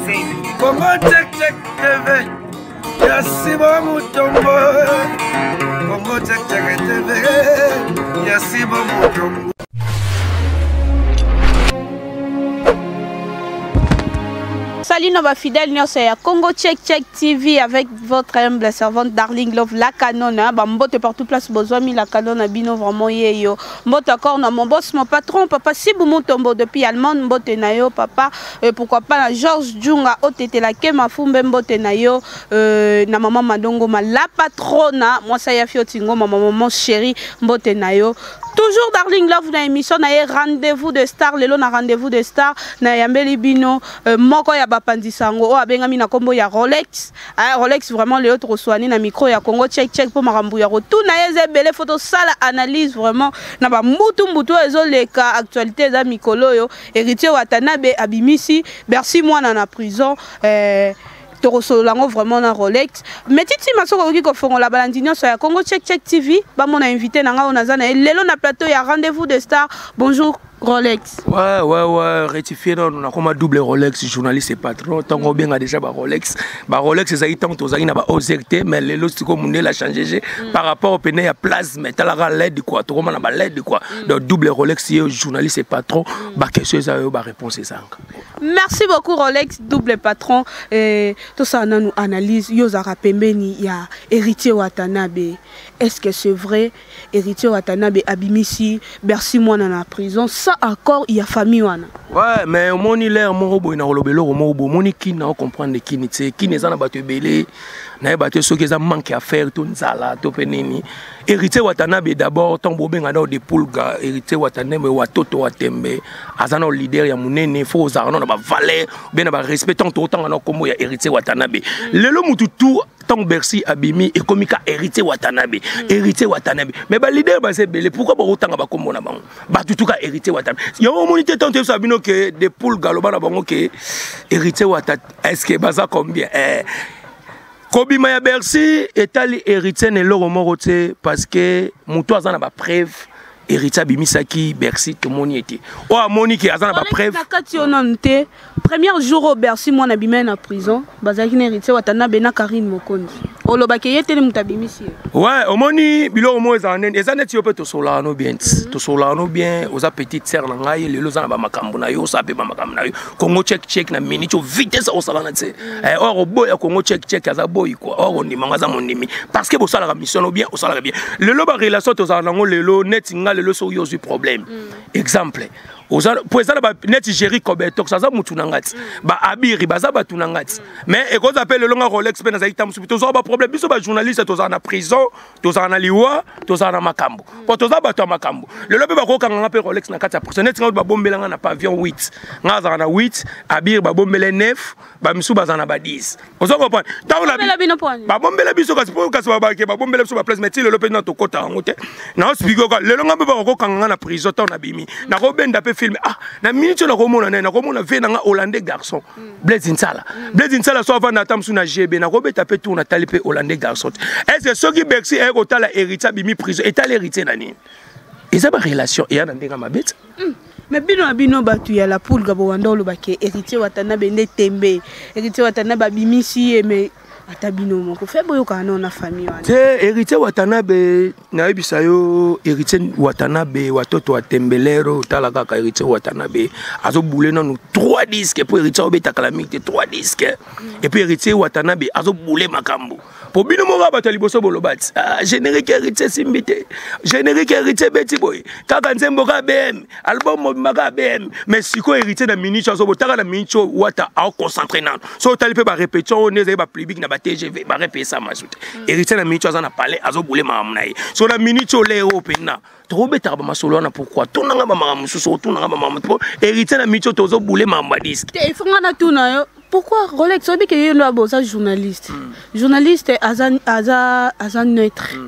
Congo check check TV. Yasibo Mutombo. Congo check check TV. Yasibo Mutombo. Salut nos fidèles, c'est Congo Check Check TV avec votre humble servante Darling Love la canonne. Mbote partout place besoin mi la canonne bino vraiment yeyo. Mbote encore mon boss, mon patron, papa si vous tombo depuis allemand mbote nayo papa pourquoi pas la Georges Djunga otete la kema fumbe mbote nayo na maman Madongo ma la patrona moi ça y a fiotingo maman chérie mbote nayo. Toujours Darling Love na émission na rendez-vous de star lelo na rendez-vous de star na yambeli bino moko ya bapandisango o abengami na kombo ya Rolex. Rolex vraiment le autre soigné na micro ya Congo check check pour marambu ya retour na yeze belle photo sala analyse vraiment na ba mutu ezoleka actualité za mikolo yo héritier Watanabe abimisi Bercy moi na prison Torosolango vraiment na Rolex. Mais titi masoko ki ko fongo la balandinyo so ya Congo Check Check TV ba mon invité nanga onazana lelo na plateau ya rendez-vous de star. Bonjour Rolex. Ouais, rectifié on a comme double Rolex journaliste et patron tant qu'on bien a déjà ba Rolex. Ba Rolex c'est tant to zaki na ba OZT mais lelo siko munde la changer par rapport au pene ya place metal la LED quoi to comme na ba LED quoi. Donc double Rolex journaliste et patron ba question ça ba réponse ça. Merci beaucoup Rolex double patron et tout ça nous analyse yozara pembeni ya héritier Watanabe. Est-ce que c'est vrai héritier Watanabe abimisi Bercy moi na prison ça encore il y a famille wana. Ouais mais au moni l'air morobo na rolobelo morobo moni qui na comprendre qui ni tse qui neza na bato belé na bato so keza manque à faire tout nzala to penini héritier Watanabe d'abord tombo benga na de pulga héritier Watanabe watoto watembe azana leader ya munene fo za na ba valeur bien ba respect tant autant na komo ya héritier Watanabe lelo mutu tout tant Bercy abimi et komika héritier Watanabe héritier Watanabe mais ba leader ba se belé pourquoi ba autant ba komo na bango ba tutuka héritier Watanabe yo monité tant sabino que de pulga lo bana bango que héritier Watanabe est-ce que baza combien Kobima ya Bercy etali héritier ne loro morote parce que muto azana ba preuve héritier bimisaki Bercy to moni était o amoni ki azana ba preuve nakati onante premier jour au Bercy moi na bimé na prison bazaki na héritier Watanabe na Karine Mokonzi olobaki yetele mutabimisi ouais omoni biloko mo ezaneti yo pe to solano bien to solano bien oza petite sœur na ngai lelo zana ba makambo na yo sape ba makambo na yo Congo check check na minute vitesse o salana tse or boy Congo check check aza boy quoi or on manga za monimi parce que bo sala mission bien o sala bien lelo ba relation to zana ngo lelo net nga lelo so yo problème exemple pour ça ba net gérer Kobeto ça za mutu nangati ba abiri baza batu nangati mais et qu'on appelle le long Rolex pe na zaita musu to zo ba problème biso ba journaliste to za na prison to za na liwa to za na makambo po to za batu makambo le lobe ba ko kanga pe Rolex na kati ya prison net nga ba bombelanga na pavillon 8 nga za na 8 abiri ba bombele 9 ba misu ba za na ba 10 ozo comprendre ta la ba bombele biso kasi po kasi ba ke ba bombele biso ba place mais le lobe na to kota ngote na hospital le long ba ko kanga na prison to na bimi na ko benda pe film na minute na komona na komona ve na hollandais garçon Blaise Nsala so avant na tamsu na GB na robeta pe tourna talipe hollandais garçon est-ce que soki Bercy est kotala héritier bimi prison et tal héritier nani eza ba relation et na ndenga mabeta mais bino batu ya la poule gabo wandolo bake héritier Watanabe nde tembe héritier Watanabe bimisi mais atabino moko fe boyo kana na famille wana te héritier Watanabe na ebisa yo héritier Watanabe watoto watembelero tala kaka héritier Watanabe azo boule na nous 3 disques pour héritier obeta calamité 3 disques et puis héritier Watanabe azo boule makambo pour bino mora bato liboso bolobati générique héritier simbité générique héritier beti boy kaka nzembo ka BM album maka BM mais siko héritier na minute azo botaka na minute wata a concentrer na so talipe ba répétition neze ba public na TGV ba répéter ça majoute héritier na minute azana parler azo boule mamnaye so na minute ole européen trop beta ba masolo na pourquoi tonanga ba mamamusu so tonanga ba mamamusu héritier na minute tozo boule mamba disque te ifanga na tuna yo pourquoi Rolex obi ke yelo aboza journaliste journaliste aza neutre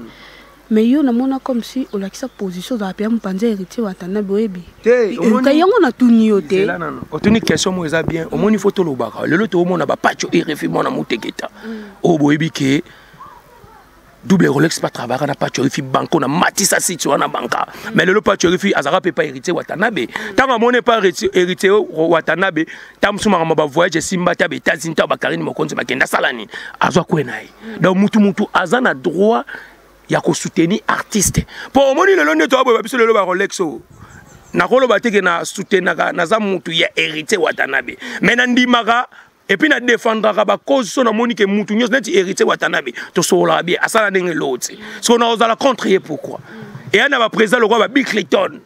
mais yo na mona comme si on a sa position dans la PM panze héritier Watanabe oyebi ka yango na tuni yo te otuni question mo eza bien au moni photo lobaka lelo to mona ba pacho RFI mona muteketa o boyebi ke double Rolex pas travailler na Pachorifi banco na Matissa City wana banka mais le Pachorifi azara peut pas hériter Watanabe tant mon n'est pas hérité Watanabe tam suma ma voyage simba ta États-Unis ta bakarine mokonzi bakenda salani azwa kwenai donc mutu azana droit ya ko soutenir artiste pour moni le londe to ba biso le ba Rolex na kolo bateke na soutenir na za mutu ya hérité Watanabe mais na ndimaka et puis na défendre ba cause so na moni ke mutu nyos net hérité Watanabe to sola bien asala ndenge l'autre so na ozala contrer pourquoi et ana ba président le roi ba Bill Clinton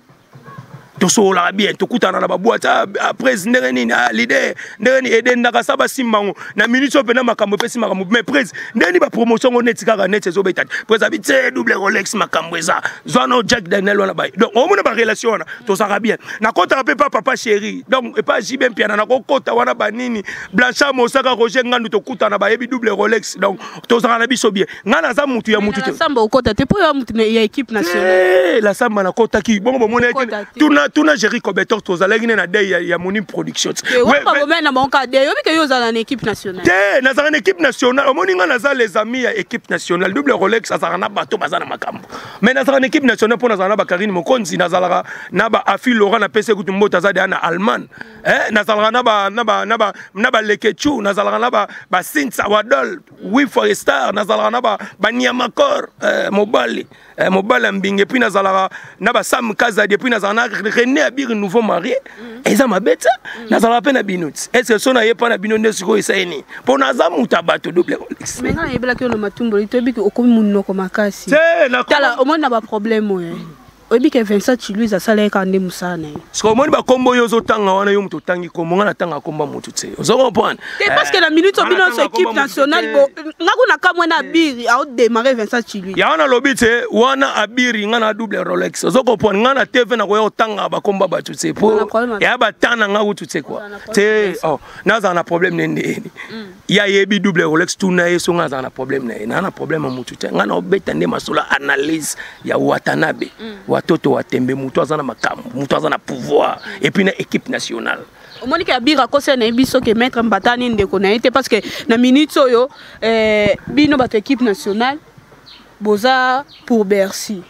to sola bien to kutana na ba boîte après ndenge nini leader ndenge ni eden na kasaba simbango na minute pe na makambo pe simakambo mais président ndeni ba promotion net kaka net zo beta président bi te double Rolex makambo eza zono Jack Daniel wana ba donc on mona ba relation na to sara bien na kota pe papa chéri donc et pas jibem piana na kota wana ba nini Blanchard Mosaka Roger Ngandu to kutana ba yebi double Rolex donc to sara na biso bien ngana za mutu ya mutu te samba okota te po ya mutu ya équipe nationale la samba na kota ki bon mona tuna Jerry Kobetor tozalaki na day ya moni production ouais ba na mon cas de yobi ke yo za na équipe nationale te na za na équipe nationale moni nga na za les amis ya équipe nationale double Rolex azara na bato bazana makambo mais na za na équipe nationale pour na za na ba Karine Mokonzi na za na ba Afi Laurent na PC kutumbo za de na Allemagne na za na ba Lekechu na za na ba Sinsa Wadol We for a Star na za na ba Niamakor Mobali mbinge puis na za na ba Sam Kaza depuis na za na René Abir nouveau marié eza mabeta na za pe na binouti est-ce so na yepa na binonde siko isaini pour na za muta bato double Rolex mais nga yebela ke no matumbo itobi ke okomi munoko makasi tala omona ba problème oyebi ke Vincent Chiluiza asalaka nde musana so omoni ba kombo yo zotanga wana yo muto tangi kombo nga na tanga komba mutu te ozo comprendre parce que la minute obino so équipe nationale bo ngakuna kamwe na Abiri a démarrer Vincent Chiluiza ya wana lobi te wana Abiri nga na double Rolex ozo comprendre nga na TV na ko yo tanga ba komba ba tu te po ya ba tana nga utu te quoi te oh na za na problème nende ya yebi double Rolex tuna yeso nga za na problème na problème mutu te nga na obeta nde masola analyse ya Watanabe watoto watembe mutu azana makambo mutu azana pouvoir et puis na équipe nationale omoni ke Abira kose na biso ke maître Mbatani ndeko na été parce que na minute oyo bino bato équipe nationale boza pour Bercy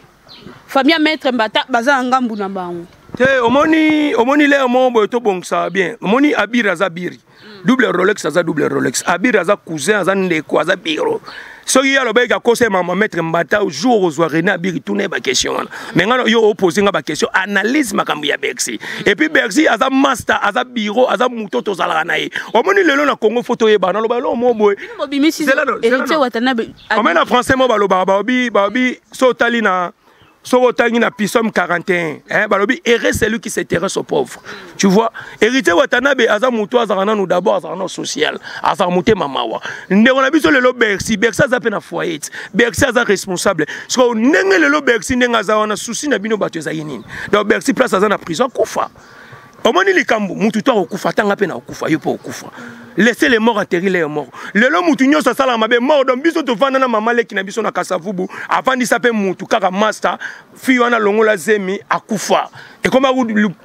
Fabien maître Mbata baza ngambu na bango te omoni le mo to bongsa bien omoni Abira za biri double Rolex za double Rolex Abira za cousin za ndeko za biro soki ya lobeka kose mama maître Mbata au jour aux René Abiri tourner ba question mais ngano yo opposer nga ba question analyse makambo ya Bercy et puis Bercy aza master aza bureau aza muto to zala na ye omoni lelo na Congo photo ye bana loba lo mo boy c'est là héritier Watanabe omena français mo ba loba ba obi so tali na Sorotangi na Pissom 41 balobi errer celui qui s'intéresse aux pauvres tu vois hérité Watanabe aza muto azana nous d'abord azana social aza muté mamawa ndeko na biso lelo Bercy aza pe na foyer Bercy aza responsable parce que ndenge lelo Bercy ndenga aza wana souci na bino bato ezali nini donc Bercy place aza na prison kufa omoni likambo mutu to okufa tanga pe na okufa yo po okufa laissez les morts enterrer les morts lelo mutu nyoso sala mabe mort donc biso to vanda na mama leki na biso na Kasavubu avant di sape mutu kaka master fi wana longola zemi akufa et comme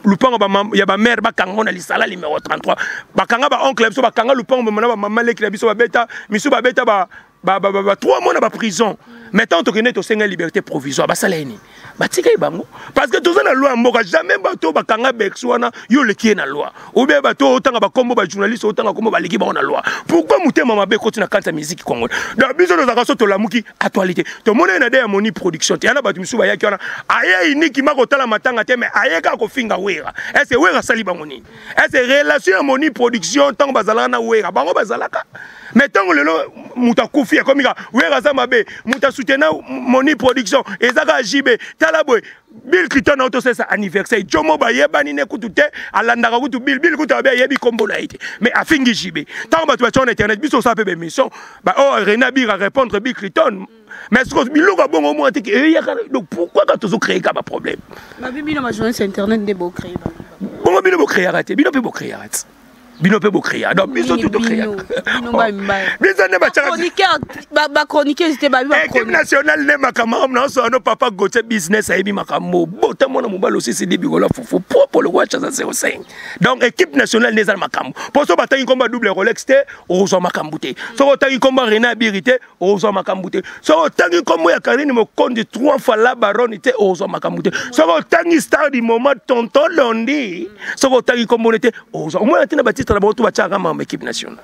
lupango ba ya ba mère ba kanga na lisala numéro 33 ba kanga ba oncle biso ba kanga lupango ba mama leki na biso ba beta misu ba beta ba 3 mois na ba prison maintenant to connaît to senga liberté provisoire ba saleni batika ibango parce que toza na loi mboka jamais bato bakanga Bercy yo leki na loi ou bien bato otanga ba kombo ba journaliste otanga kombo ba leki ba na loi pourquoi mutema mabe koti na kanta musique Congo da biso to zaka so to lamuki actualité to mona na de moni production te yana bato misuba yaki wana aye iniki mako tala matanga te mais aye ka ko finga wera est-ce wera sali bango ni est-ce relation moni production tango bazala na wera bango bazalaka mais tango lelo muta kufi comme wera za mabe muta soutenir moni production ezaka jibe talaboy Bill Clinton auto c'est anniversaire jomo ba yebani ne kutute alandaka kutu Bill kutu ba yebi kombo na ite mais afingi jibe tant ba tu vas sur internet biso ça peut mission ba oh René Abir à répondre Bill Clinton mais ce que biloko bongo mo ante donc pourquoi quand tu créer ka ba problème ma bino ma journée sur internet de bo créer bongo bino bo créer raté bino pe bo créer raté bino pe bo créer donc biso tout to créer biso ne ba chroniqueur c'était ba équipe nationale ne makama na so no papa gote business ayebi makambo bota mona mobalo aussi c'est début la fofo pour le watch ça 05 donc équipe nationale ne za makambo pour so batangi combat double Rolex te ozo makambo te so batangi combat Rena Birité ozo makambo te so batangi combat ya Karine Mokondi 3 fois la baronne te ozo makambo te so batangi star du moment tonton Londi so batangi combat te ozo moi tina batiste na boto bacha kama équipe nationale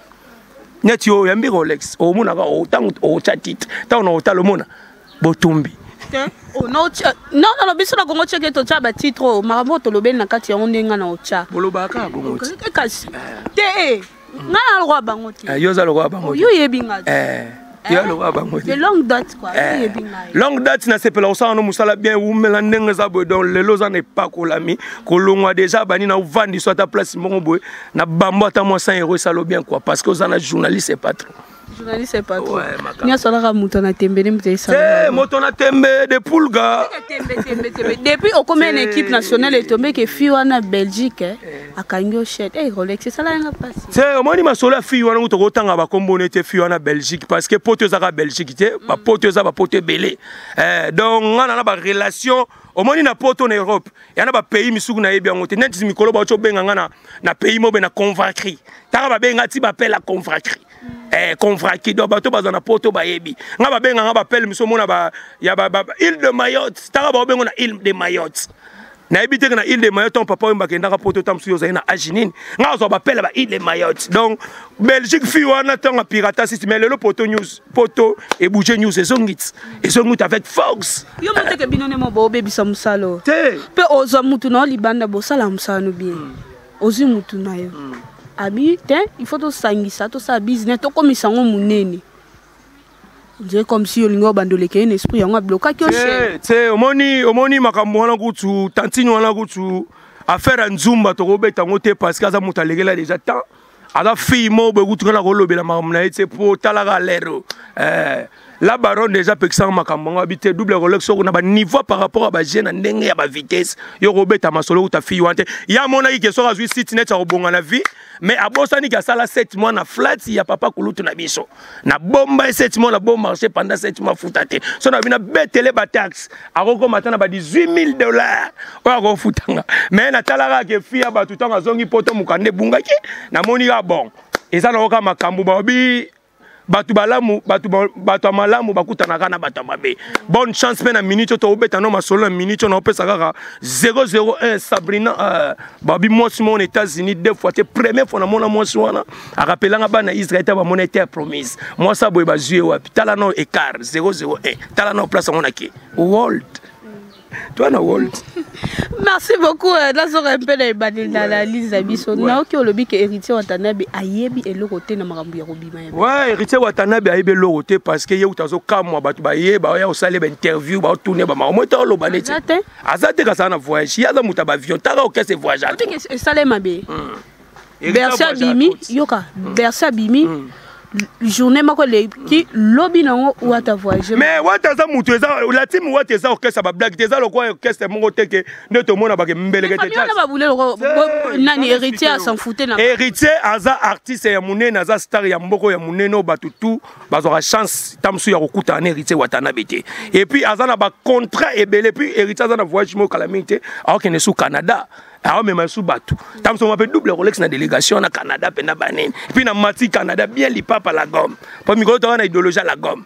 net yo yambi Rolex o mona ka o tango o chatit ta on o talomona botumbi non biso na Congo cheke to cha ba titre maramo to lobeli na kati ya ondenga na ocha boloba ka bongo kasi te ngana lo bango te yo za lo bango yo yebinga yo lo bango de longue date quoi yebinga longue date na sepela osana no musala bien ou melande za bo don lelo za ne pas kolami kolongwa déjà bani na vandi soit ta place mongo boy na bambo ata mo 100 € ça lo bien quoi parce que osana journaliste et patron journaliste c'est pas trop. Nya sola muto na tembele mutei ça. C'est moto na tembe de Poulga. Depuis au comme une équipe nationale est tombé que fi wana Belgique a kango chet. Eh Rolex ça la nga passé. C'est au moins ma sola fi wana muto kotanga ba kombone te fi wana Belgique parce que pote za Belgique te ba pote za ba pote belé. Donc ngana na ba relation au moins na poto en Europe. Il y a ba pays misuku na yebi ngote net mikolo ba cho benga ngana na pays mo be na convaincre. Tara ba benga ti ba appelle la convaincre. Convaincre do bato bazana poto ba yebi. Nga ba benga nga ba appelle miso mona ba ya ba île de Mayotte. Tara ba benga na île de Mayotte. Na ebite na île de Mayotte ton papa mbaka ndaka poto tamsu yo zaina ajinine. Nga zo ba appelle ba île de Mayotte. Donc Belgique fi wana tanga pirata système mais le poto news poto et bouger news et zongit avec Fox. Yo monte ke binone mo bo bebi samusalo. Te. Pe ozo mutu no libanda bo sala musano bien. Ozi mutu na yo. Abi, il faut tout sangisa, tout ça business, tout comme ça on munene. C'est comme si on lingo bandole ke un esprit on a bloqué que cher. C'est omoni makambo wana kutu tantini wana kutu affaire nzumba to robeta ngote parce que ça mutalegela déjà temps. Ala fille mo be kutu kana ko lobela makamna ete po talaga lero. La baronne déjà pexan makambo habité double Rolex on a ba niveau par rapport à ba jeune ndenge ya ba vitesse yo robeta masolo ta fille wante ya mona ki so azui site net ya robonga na vie mais abosani ka sala 7 mois na flat ya papa kulutu na biso na bomba 7 mois na bon marché pendant 7 mois futate so na bina betele ba tax akoko matana ba $18,000 oya ko futanga mais na talara ke fille ba tutanga zongi poto mukande bungaki na moni ga bon eza na oka makambu ba obi batu balamu batu malamu bakutana kana batu mabe bonne chance pe na minute to obeta no masolo na minute na opesa kaka 001 Sabrina babi mosi mon États-Unis deux fois te première fois na mona mosi wana akapelanga bana Israël ta ba monétaire promise moi ça boy ba jouer wapi tala no écart 001 tala no place on aki world toi na world. Merci beaucoup. Là, on un peu l'analyse d'Abisso. Non, qui le que héritier Watanabe ayebi et le côté na marambu ya robima. Ouais, héritier Watanabe ayebi le côté parce que yé utazo kamwa batu ba yé ba ya osale ba interview ba tourner ba maromo to lo banete. Azate ka sana voyage. Ya za muta ba avion tara o kese voyage. Tu que salé mabe. Bersa bimi yoka. Bersa bimi. Journée mako le ki lobby nango wata voyager mais wata za mutu eza la team wata eza orchestre ba blague eza lo kwa orchestre mongo teke ndeto mona ba ke mbeleke te na ba bule nani héritier s'en foutait na héritier aza artiste ya munene aza star ya mboko ya munene batu tout bazora chance tamsu ya kokuta na héritier Watanabe te et puis aza na ba contrat ebele puis héritier aza na voyage mo calamité alors que ne sous Canada. Alors même sous batou. Tam so m'appelle double Rolex na délégation na Canada pena banene. Puis na mati Canada bien li papa la gomme. Pas micro to na idéologie la gomme.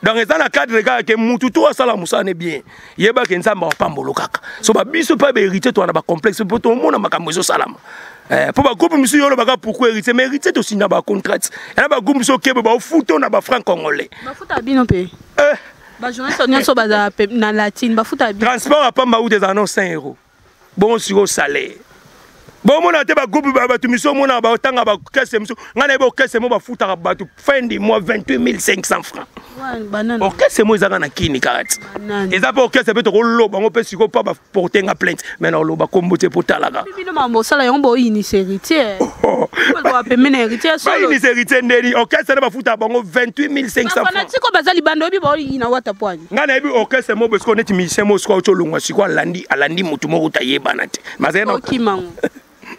Donc ça na cadre gars que mutu to sala musa ne bien. Yeba ke nzamba pambolo kaka. So ba biso pa hérité to na ba complexe pour tout le monde makambo zo salama. Pour ba groupe monsieur yolo baka pourquoi hérité mais hérité to sina ba contrat. Na ba groupe so kebe ba futo na ba franc congolais. Ba futa bino pe. Ba journée so nyonso ba na latine ba futa bino. Transport à pamba ou des annonces 5 €. Bon sur au salaire. Bon mon ate ba groupe ba tu miso mona ba tanga ba kese miso ngana ba kese mo ba futa ba tu fin du mois 28 500 francs. Ouais banane. OK c'est moi ezaka na kini kati. Eza pa OK c'est peut ko lo ba ngo pe siko pa ba porter nga plainte mais non lo ba kombote potalaga. Bino mambo sala yombo initié héritier. Ba pe mena héritier so. Ba initié héritier ndeni OK c'est ba futa ba ngo 28 500 francs. Bana tiko bazali bando bi ba ina wata pwani. Ngana bi OK c'est mo besko neti mi semo sko cho lungwa siko alandi mutu mo utayeba nate. Mazena okimango.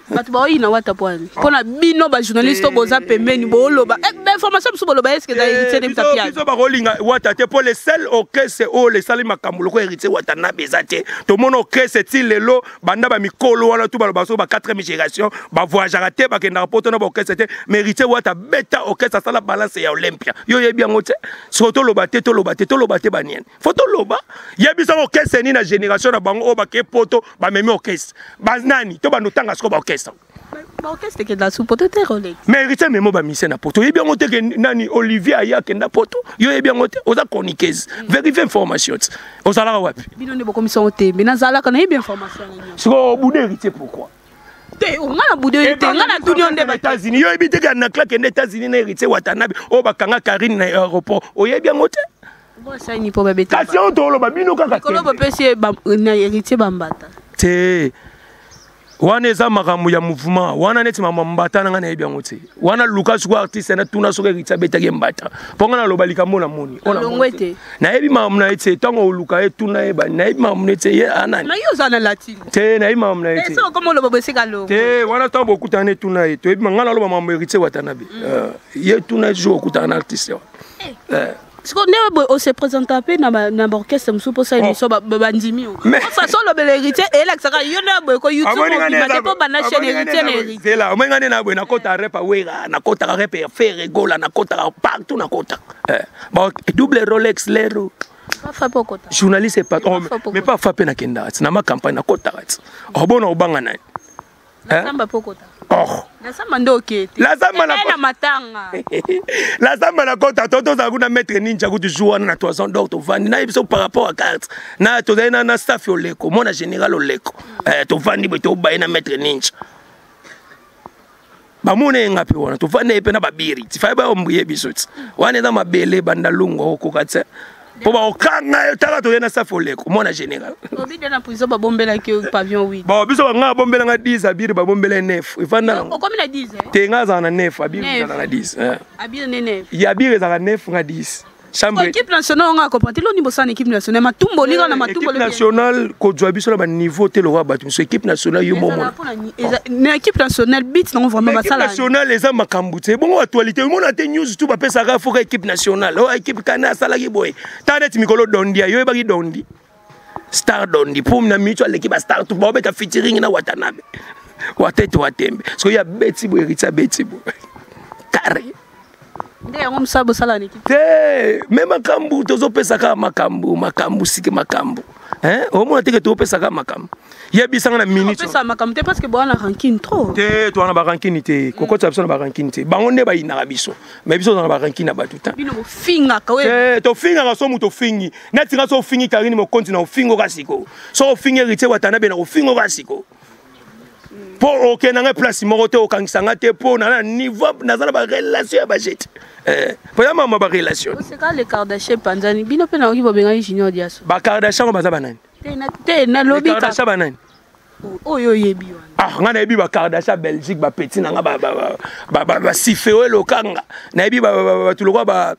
bato baoyina wata poani mpona bino bajournaliste boza pembeni booloba bainformation biso boloba eske eza héritier de Mtapiane biso bakolinga wata te mpo le sel orchestre oyo lesali makambo loko héritier Watanabe eza te tomona orchestre ti lelo banda bamikolo wana tu baloba so ba 4e génération bavoyageaka te bakendaka mpo tona baorchestre te mais héritier wata beta orchestre asala balance ya Olympia yo yebi yango te soki toloba te baniene fo toloba yebi sango orchestre nini na génération na bango oyo bakeye poto bamemi orchestre banani to banotanga siko baorchestre baorchestre ekenda su poto te Rolex mais héritier memo bamise na poto yebi yango te ke nani Olivier aya akenda poto yo yebi yango te oza chroniqueuse vérifie information ti ozalaka wapi bino nde bokomisango te me nazalaka nayebi information siko obude héritier pourquoi te nga na bude te nga na tuni onde ba États-Unis yo yebi te ke na claque nde États-Unis na héritier Watanabe oyo bakanga Karine na aéroport oyebi yango te bosani mpo babeta kasi oyo toloba bino kaka kolo bopesi na héritier bambata te wana eza makambo ya mouvement wana neti mama mbata nanga nayebi yango te wana luka soko artiste na tuna soko héritier abetaki mbata mpo nga naloba likambo na moni nayebi makambo na ye te ntango oluka ye tuna yeba nayebi makambo na ye te ye anani na yo oza na latine te nayebi makambo na ye te koma oloba bosika longo te wana ntango bokutana ne tuna ye toyebi nga naloba makambo héritier Watanabe ye tuna ye toujours okutana na artiste wana siko nde ose présente pe na orchestre musu po sa émission bandimi o façon le bel héritier elakisaka yo nde boye ko YouTube obimate po bana chaîne héritier na héritier la omenga nde na boye na kota rap wera na kota rap faire rigola na kota partout na kota bon double Rolex lero journaliste pas mais pas frappé na kenda na ma campagne na kota rat obona obanga nani samba pokota la samba ndoke la samba na matanga la samba na kota toto za kuna maître ninja ku toujours na toison d'or to vandi na biso par rapport à carte na to na staff oleko mona général oleko to vandi bo to ba na maître ninja ba mona ngapi wana to vandi pe na babiri ti fa ba ombuye biso wana na mabele banda lungo ko katsa po ba okanga taka to na staff oleko mona général obide na prison ba bombela ki pavillon 8 ba biso nga bombela nga 10 abiri ba bombela 9 ifanda ko komi na 10 te nga za na 9 abiri za na 10 abiri ne 9 ya abiri za na 9 nga 10 chambre équipe nationale on a compris lo ni bosana équipe nationale matumbo linga na matumbo équipe nationale ko jwa biso na ba niveau te lo wa batu so équipe nationale yo momo na équipe nationale bit na vraiment basala équipe nationale les makambu te bon actualité mo na te news tout ba pesa ka fo équipe nationale o équipe kana sala ki boy ta net mikolo dondi yo ba ki dondi star dondi pour na mutual l'équipe star tout ba beta featuring na Watanabe watete watembe so ya beti bo héritier beti bo carré nde yango msabo sala niki te me makambu tozopesa ka makambu sike makambu omona teke topesa ka makambu yebisanga na minute topesa makambu te parce que bwana ranking trop te to ana ba ranking te kokota biso na ba ranking te bango nde ba inaka biso mais biso na ba ranking na batuta bino finga ka we to finga ka so muto fingi na tinga so fingi Karine mo konti na fingo ka siko so fingi héritier Watanabe na fingo ka siko pour aucun en place morote au kangsanga te pour na niveau na za ba relation ya budget pour ma ba relation c'est quand les Kardashian panzani bino pe na okibo benga Junior Diaso ba Kardashian ba za banani te na lobby Kardashian banani oyo yebi wana nga na yebi ba Kardashian Belgique ba petit na nga ba sifewe lokanga na yebi ba tuloko ba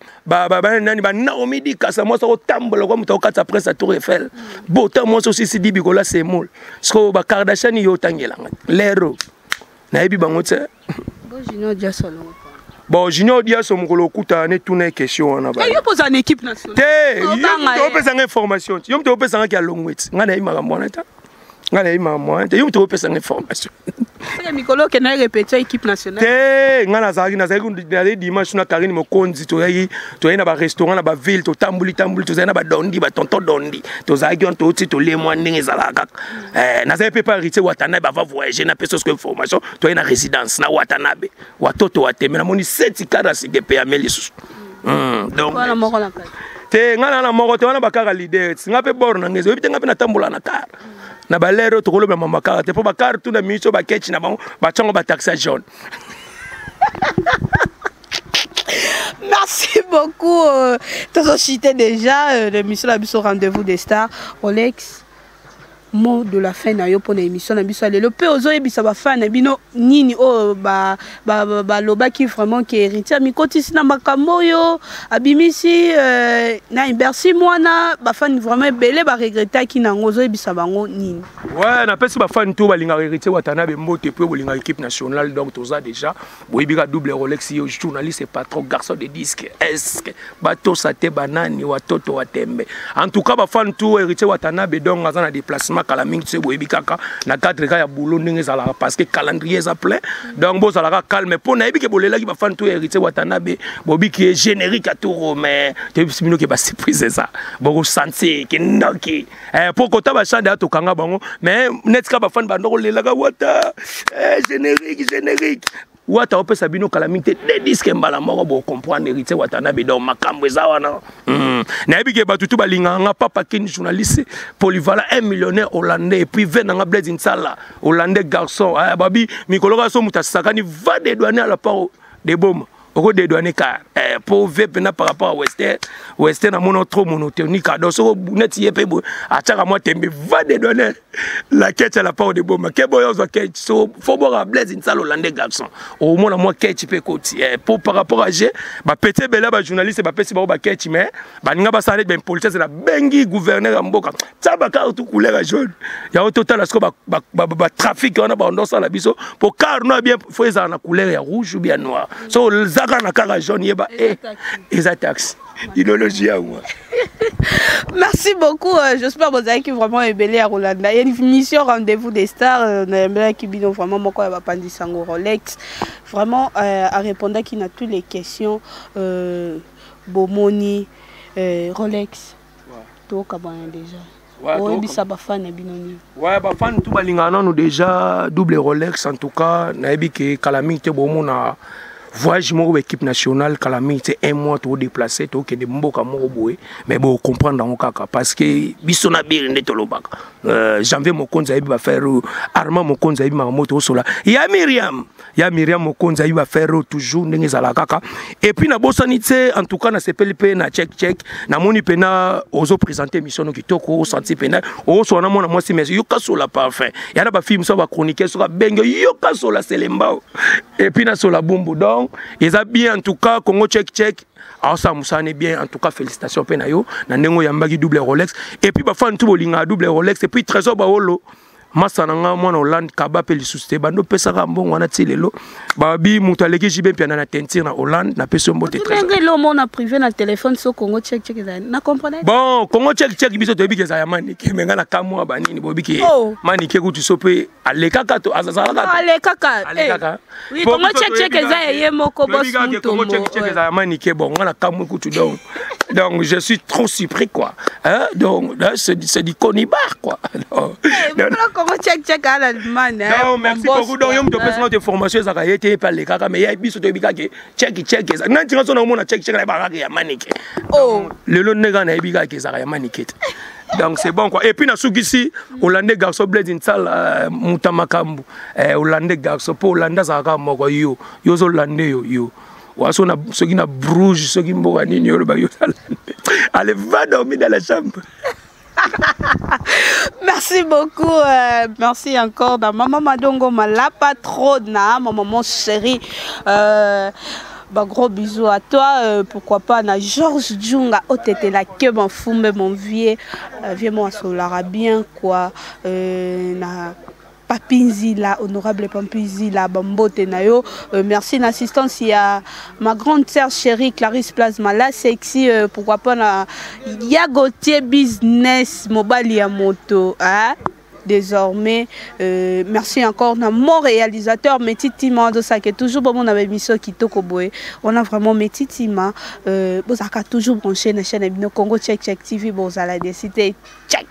nani ba Naomi Di Kasa mo so tambola ko muto kata presse à Tour Eiffel bota mo so si di bikola c'est mol sko ba Kardashian yo tangela lero na yebi bango te bo Junior Diaso lo bon Junior Diaso mukolo kuta ne tuna question wana ba yo posa na équipe nationale te yo pesa information yo mto pesa nga ki longwet nga na yebi makambo na ta ngana ima moi te yo mto pesa information c'est mikolo ke na répéter équipe nationale te ngana zaki na dimanche na Karine Mokonzi to na ba restaurant na ba ville to tambuli to na ba dondi ba tonton dondi to zaki on to ti to le moi ndenge zalaka na za pe pas héritier Watanabe ba voyager na peso ce information to na résidence na Watanabe watoto wateme na moni 7 kara CDP ya melisu donc voilà moko la te ngana na moko te wana bakara leader nga pe bor na ngezo bite nga pe na tambola na kara na balero to koloba mama kara te po bakara tu na miso ba ketch na bango ba tsango ba taxa jaune. Merci beaucoup. T'as cité déjà l'émission la biso rendez-vous des stars Rolex mot de la fin na yo pour l'émission na biso le pe ozo ebisa ba fan na bino nini o ba loba qui vraiment qui héritier mi kotisi na makambo yo abimisi na Bercy mwana ba fan vraiment belé ba regretter ki na ngozo ebisa bango nini. Ouais, na pesi ba fan tout ba linga héritier Watanabe Mbote pe bo linga équipe nationale donc toza déjà boyibika double Rolex yo journaliste et patron garçon de disque est-ce bato sate banani watoto watembe en tout cas ba fan tout héritier Watanabe donc azana déplacement kala mingi tse boyibika na cadre ya boulot ndenge za la parce que calendrier za plein donc bo za la calme pour na yebike bolela ki ba fan tout héritier Watanabe bobi qui est générique à tout mais te bismino ki ba surprise ça bo sentir ki ndoki pour kota ba chanda to kanga bango mais netka ba fan bandoko lela ka wata générique Wata ope sabino calamité des disques mbala moko bo comprendre héritier Watanabe donc makambo eza wana na yebike batutu balinganga papa kin journaliste polyvalent 1 millionnaire hollandais et puis venanga Blaise Nsala hollandais garçon babi mikoloka so mutasakani va dédouaner à la part des bombes au dédouaner car pour vepena par rapport à Western à mon trop monotonique donc so net yepe bo ataka moi tembe va dédouaner la quête à la part des bombes ke boyo zo quête so faut boire Blaise Nsala hollandais garçon au moins moi quête pe koti pour par rapport à G ba pété bela ba journaliste ba pesi ba quête mais ba ninga ba sale ben police c'est la bengi gouverneur mboka taba ka tout couleur jaune ya au total asko ba trafic on a ba ndosa la biso pour car no bien faut ça na couleur ya rouge ou bien noir so zaka na car jaune yeba et taxi idéologie à moi. Merci beaucoup. J'espère que vous avez vraiment ébélé à Rolanda. Il y a une mission rendez-vous des stars. On a qui bidon vraiment mon corps va pas dire sango Rolex. Vraiment à répondre qui n'a toutes les questions. Bomoni, Rolex. Tout cabane déjà. Ouais, bisa ba fan binoni. Ouais, ba fan tout balingana nous déjà double Rolex en tout cas. Na ebi ke calamité bomona. Voyage mon équipe nationale calamité un mois trop déplacé to que de mboka mo boé mais bon comprendre dans kaka parce que bisona birinde to lobaka janvier mokonza ibi ba faire Armand mokonza ibi ma moto sola ya Miriam mokonza ibi ba faire toujours ndenge za la kaka et puis na bosanité en tout cas na CPLP na check na moni pena ozo présenter mission no kitoko senti pena o so na mona moi si mais yo kasola parfait ya na ba film so ba chroniquer so ba benga yo kasola selembao et puis na sola bombo donc ils ont bien en tout cas Congo check alors ça moussane bien en tout cas félicitations penayo na ndengo yambaki double Rolex et puis ba fan tout bolinga double Rolex et puis trésor baolo masananga mwana Hollande kaba pe lisuste bando pesa ka mbongo wana tilelo babi mutaleki jibe pia na tentir na Hollande na peso mbote très bien le monde a privé na téléphone so Congo check na comprendre bon Congo check biso to biki za yamani ke menga na kamwa banini bobiki mani ke kutu sope alekaka to azazala alekaka oui Congo check za yeye moko boss muto Congo check za yamani ke bon na kamwa kutu donc je suis trop surpris quoi hein donc là c'est du conibar quoi Comment check à l'Allemagne? Non, merci beaucoup. Donc, je vais faire des formations ça a été par les caca, mais il y a des biso de bigage check. Non, tu as on a check la baraque ya manique. Oh, le long nègre na bigage ça ya manique. Donc c'est bon quoi. Et puis na sukisi Hollandais garçon Blaise Nsala mutamakambu. Hollandais garçon pour Hollanda ça ka moko yo zo Hollandais yo. Waso na soki na Bruges soki mboka nini yo ba yo. Allez va dormir dans la chambre. Merci beaucoup, merci encore dans Maman Madongo, la patronne, ma maman chérie. Gros bisous à toi, pourquoi pas na Georges Djunga, oh t'étais là que mon fou, mon vieux, viens-moi sur l'arabien quoi, na Papinzila, honorable Papinzila, Bambote Nayo. Merci l'assistance. Il y a ma grande sœur chérie Clarisse Plasma, là sexy, pourquoi pas na Yagotier Business Mobile Yamoto. Hein? Désormais, merci encore à mon réalisateur Métitima de ça qui est toujours bon mon émission qui tokoboé. On a vraiment Métitima, vous avez toujours branché la chaîne Ebino Congo Check TV, vous allez décider check.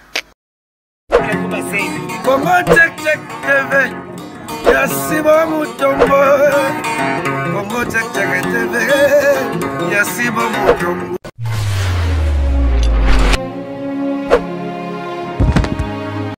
Congo Check TV, yasi bo mutombo. Congo Check TV, yasi bo mutombo.